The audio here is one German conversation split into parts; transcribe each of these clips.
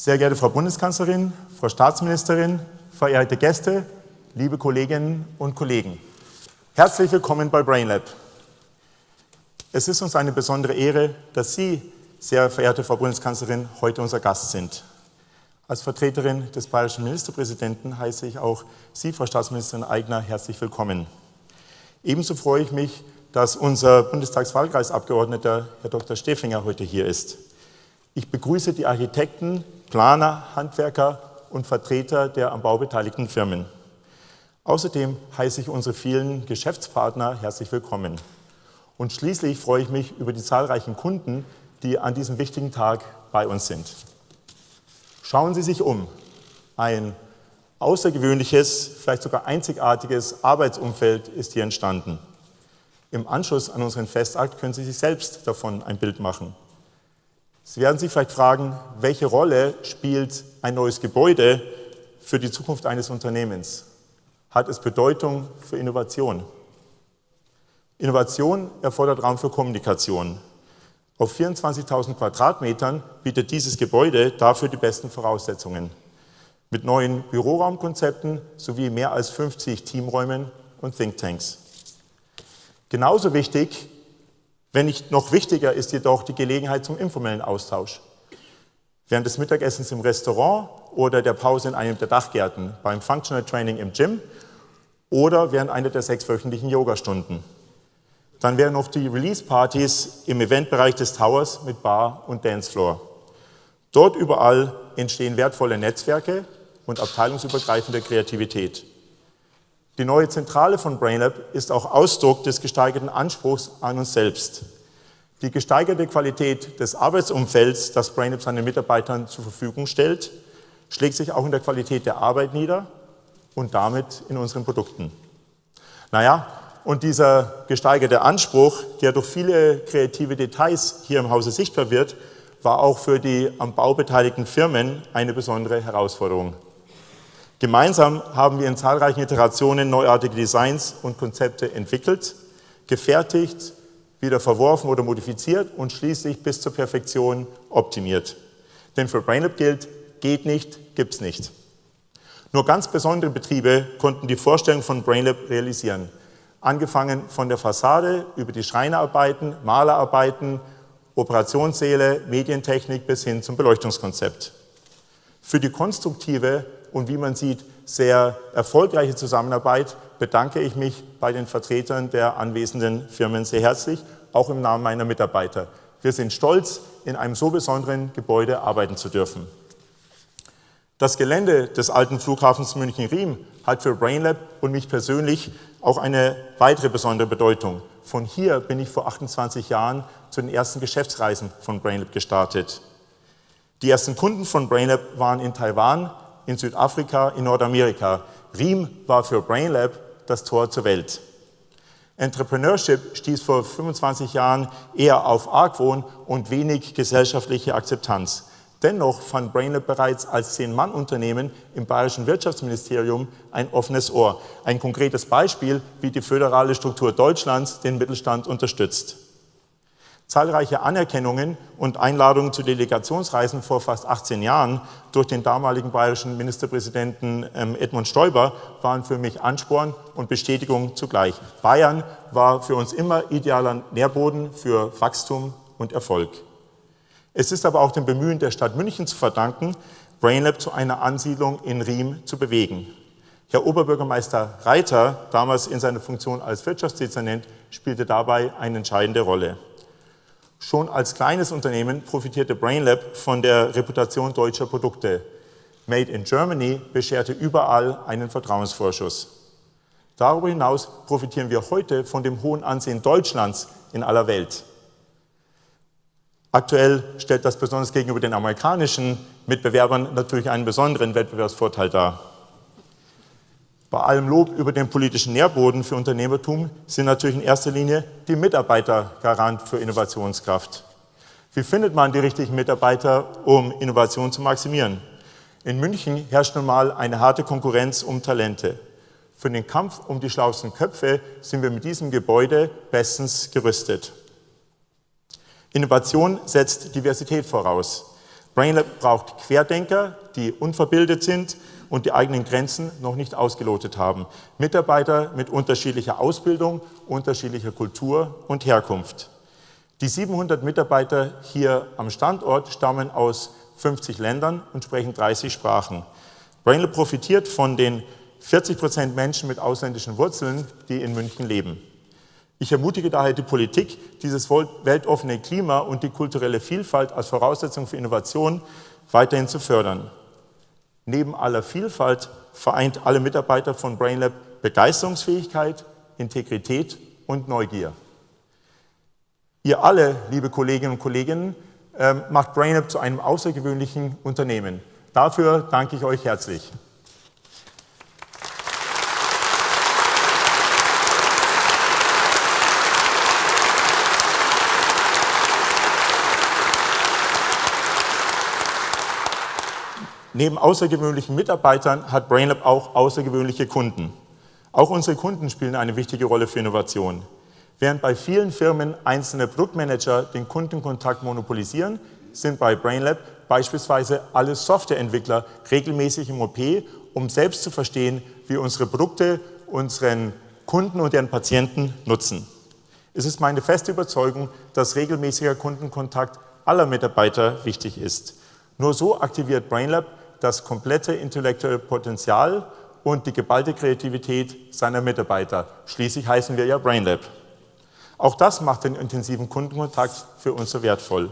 Sehr geehrte Frau Bundeskanzlerin, Frau Staatsministerin, verehrte Gäste, liebe Kolleginnen und Kollegen. Herzlich willkommen bei BrainLab. Es ist uns eine besondere Ehre, dass Sie, sehr verehrte Frau Bundeskanzlerin, heute unser Gast sind. Als Vertreterin des bayerischen Ministerpräsidenten heiße ich auch Sie, Frau Staatsministerin Aigner, herzlich willkommen. Ebenso freue ich mich, dass unser Bundestagswahlkreisabgeordneter, Herr Dr. Stefinger, heute hier ist. Ich begrüße die Architekten, Planer, Handwerker und Vertreter der am Bau beteiligten Firmen. Außerdem heiße ich unsere vielen Geschäftspartner herzlich willkommen. Und schließlich freue ich mich über die zahlreichen Kunden, die an diesem wichtigen Tag bei uns sind. Schauen Sie sich um. Ein außergewöhnliches, vielleicht sogar einzigartiges Arbeitsumfeld ist hier entstanden. Im Anschluss an unseren Festakt können Sie sich selbst davon ein Bild machen. Sie werden sich vielleicht fragen, welche Rolle spielt ein neues Gebäude für die Zukunft eines Unternehmens? Hat es Bedeutung für Innovation? Innovation erfordert Raum für Kommunikation. Auf 24.000 Quadratmetern bietet dieses Gebäude dafür die besten Voraussetzungen. Mit neuen Büroraumkonzepten sowie mehr als 50 Teamräumen und Thinktanks. Genauso wichtig, wenn nicht noch wichtiger, ist jedoch die Gelegenheit zum informellen Austausch. Während des Mittagessens im Restaurant oder der Pause in einem der Dachgärten, beim Functional Training im Gym oder während einer der 6-wöchentlichen Yogastunden. Dann wären noch die Release-Partys im Eventbereich des Towers mit Bar und Dancefloor. Dort überall entstehen wertvolle Netzwerke und abteilungsübergreifende Kreativität. Die neue Zentrale von BrainLab ist auch Ausdruck des gesteigerten Anspruchs an uns selbst. Die gesteigerte Qualität des Arbeitsumfelds, das BrainLab seinen Mitarbeitern zur Verfügung stellt, schlägt sich auch in der Qualität der Arbeit nieder und damit in unseren Produkten. Und dieser gesteigerte Anspruch, der durch viele kreative Details hier im Hause sichtbar wird, war auch für die am Bau beteiligten Firmen eine besondere Herausforderung. Gemeinsam haben wir in zahlreichen Iterationen neuartige Designs und Konzepte entwickelt, gefertigt, wieder verworfen oder modifiziert und schließlich bis zur Perfektion optimiert. Denn für BrainLab gilt, geht nicht, gibt's nicht. Nur ganz besondere Betriebe konnten die Vorstellung von BrainLab realisieren. Angefangen von der Fassade über die Schreinerarbeiten, Malerarbeiten, Operationssäle, Medientechnik bis hin zum Beleuchtungskonzept. Für die konstruktive und wie man sieht, sehr erfolgreiche Zusammenarbeit bedanke ich mich bei den Vertretern der anwesenden Firmen sehr herzlich, auch im Namen meiner Mitarbeiter. Wir sind stolz, in einem so besonderen Gebäude arbeiten zu dürfen. Das Gelände des alten Flughafens München-Riem hat für BrainLab und mich persönlich auch eine weitere besondere Bedeutung. Von hier bin ich vor 28 Jahren zu den ersten Geschäftsreisen von BrainLab gestartet. Die ersten Kunden von BrainLab waren in Taiwan, in Südafrika, in Nordamerika. Riem war für BrainLab das Tor zur Welt. Entrepreneurship stieß vor 25 Jahren eher auf Argwohn und wenig gesellschaftliche Akzeptanz. Dennoch fand BrainLab bereits als 10-Mann-Unternehmen im Bayerischen Wirtschaftsministerium ein offenes Ohr. Ein konkretes Beispiel, wie die föderale Struktur Deutschlands den Mittelstand unterstützt. Zahlreiche Anerkennungen und Einladungen zu Delegationsreisen vor fast 18 Jahren durch den damaligen bayerischen Ministerpräsidenten Edmund Stoiber waren für mich Ansporn und Bestätigung zugleich. Bayern war für uns immer idealer Nährboden für Wachstum und Erfolg. Es ist aber auch dem Bemühen der Stadt München zu verdanken, BrainLab zu einer Ansiedlung in Riem zu bewegen. Herr Oberbürgermeister Reiter, damals in seiner Funktion als Wirtschaftsdezernent, spielte dabei eine entscheidende Rolle. Schon als kleines Unternehmen profitierte BrainLab von der Reputation deutscher Produkte. Made in Germany bescherte überall einen Vertrauensvorschuss. Darüber hinaus profitieren wir heute von dem hohen Ansehen Deutschlands in aller Welt. Aktuell stellt das besonders gegenüber den amerikanischen Mitbewerbern natürlich einen besonderen Wettbewerbsvorteil dar. Bei allem Lob über den politischen Nährboden für Unternehmertum sind natürlich in erster Linie die Mitarbeiter Garant für Innovationskraft. Wie findet man die richtigen Mitarbeiter, um Innovation zu maximieren? In München herrscht nun mal eine harte Konkurrenz um Talente. Für den Kampf um die schlauesten Köpfe sind wir mit diesem Gebäude bestens gerüstet. Innovation setzt Diversität voraus. BrainLab braucht Querdenker, die unverbildet sind und die eigenen Grenzen noch nicht ausgelotet haben. Mitarbeiter mit unterschiedlicher Ausbildung, unterschiedlicher Kultur und Herkunft. Die 700 Mitarbeiter hier am Standort stammen aus 50 Ländern und sprechen 30 Sprachen. BrainLab profitiert von den 40% Menschen mit ausländischen Wurzeln, die in München leben. Ich ermutige daher die Politik, dieses weltoffene Klima und die kulturelle Vielfalt als Voraussetzung für Innovation weiterhin zu fördern. Neben aller Vielfalt vereint alle Mitarbeiter von BrainLab Begeisterungsfähigkeit, Integrität und Neugier. Ihr alle, liebe Kolleginnen und Kollegen, macht BrainLab zu einem außergewöhnlichen Unternehmen. Dafür danke ich euch herzlich. Neben außergewöhnlichen Mitarbeitern hat BrainLab auch außergewöhnliche Kunden. Auch unsere Kunden spielen eine wichtige Rolle für Innovation. Während bei vielen Firmen einzelne Produktmanager den Kundenkontakt monopolisieren, sind bei BrainLab beispielsweise alle Softwareentwickler regelmäßig im OP, um selbst zu verstehen, wie unsere Produkte unseren Kunden und deren Patienten nutzen. Es ist meine feste Überzeugung, dass regelmäßiger Kundenkontakt aller Mitarbeiter wichtig ist. Nur so aktiviert BrainLab das komplette intellektuelle Potenzial und die geballte Kreativität seiner Mitarbeiter. Schließlich heißen wir ja BrainLab. Auch das macht den intensiven Kundenkontakt für uns so wertvoll.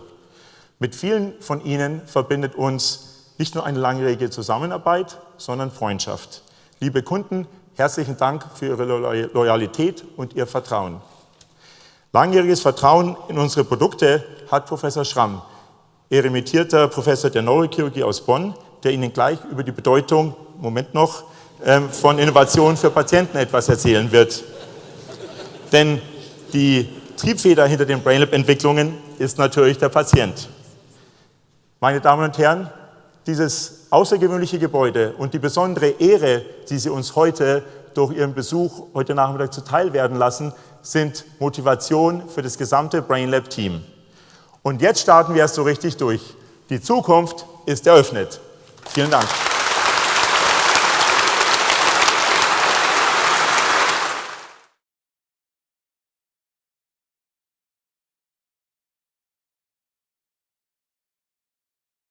Mit vielen von Ihnen verbindet uns nicht nur eine langjährige Zusammenarbeit, sondern Freundschaft. Liebe Kunden, herzlichen Dank für Ihre Loyalität und Ihr Vertrauen. Langjähriges Vertrauen in unsere Produkte hat Professor Schramm, emeritierter Professor der Neurochirurgie aus Bonn, der Ihnen gleich über die Bedeutung, von Innovation für Patienten etwas erzählen wird. Denn die Triebfeder hinter den BrainLab-Entwicklungen ist natürlich der Patient. Meine Damen und Herren, dieses außergewöhnliche Gebäude und die besondere Ehre, die Sie uns heute durch Ihren Besuch heute Nachmittag zuteil werden lassen, sind Motivation für das gesamte BrainLab-Team. Und jetzt starten wir erst so richtig durch. Die Zukunft ist eröffnet. Vielen Dank.